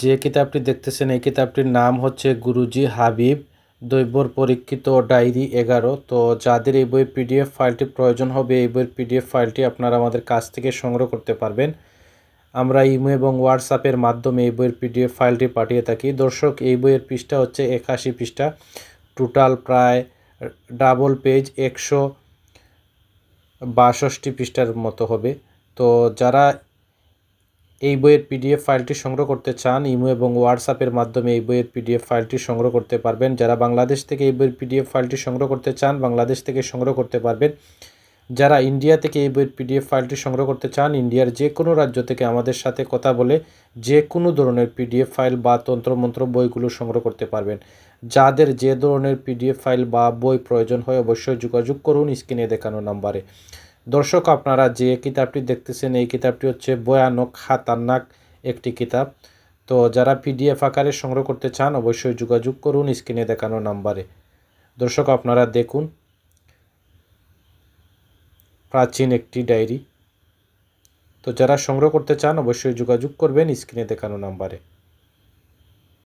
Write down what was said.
যে কিতাবটি দেখতেছেন এই কিতাবটির নাম হচ্ছে গুরুজি হাবিব দৈবর পরীক্ষিত ডায়েরি 11। তো যাদের এই বইয়ের পিডিএফ ফাইলটি প্রয়োজন হবে এই বইয়ের পিডিএফ ফাইলটি আপনারা আমাদের কাছ থেকে সংগ্রহ করতে পারবেন। আমরা ইমো এবং হোয়াটসঅ্যাপের মাধ্যমে এই বইয়ের পিডিএফ ফাইলটি পাঠিয়ে থাকি। দর্শক, এই বইয়ের পৃষ্ঠা হচ্ছে 81 পৃষ্ঠা, টোটাল প্রায় ডাবল পেজ 162 পৃষ্ঠার মতো হবে। তো যারা এই বইয়ের পিডিএফ ফাইলটি সংগ্রহ করতে চান ইমো এবং হোয়াটসঅ্যাপের মাধ্যমে এই বইয়ের পিডিএফ ফাইলটি সংগ্রহ করতে পারবেন। যারা বাংলাদেশ থেকে এই বইয়ের পিডিএফ ফাইলটি সংগ্রহ করতে চান বাংলাদেশ থেকে সংগ্রহ করতে পারবেন। যারা ইন্ডিয়া থেকে এই বইয়ের পিডিএফ ফাইলটি সংগ্রহ করতে চান ইন্ডিয়ার যে কোনো রাজ্য থেকে আমাদের সাথে কথা বলে যে কোনো ধরনের পিডিএফ ফাইল বা তন্ত্রমন্ত্র বইগুলো সংগ্রহ করতে পারবেন। যাদের যে ধরনের পিডিএফ ফাইল বা বই প্রয়োজন হয় অবশ্যই যোগাযোগ করুন স্ক্রিনে দেখানো নাম্বারে। দর্শক, আপনারা যে কিতাবটি দেখতেছেন এই কিতাবটি হচ্ছে ভয়ানক খাতারনাক একটি কিতাব। তো যারা পিডিএফ আকারে সংগ্রহ করতে চান অবশ্যই যোগাযোগ করুন স্ক্রিনে দেখানো নাম্বারে। দর্শক, আপনারা দেখুন প্রাচীন একটি ডায়েরি। তো যারা সংগ্রহ করতে চান অবশ্যই যোগাযোগ করবেন স্ক্রিনে দেখানো নাম্বারে।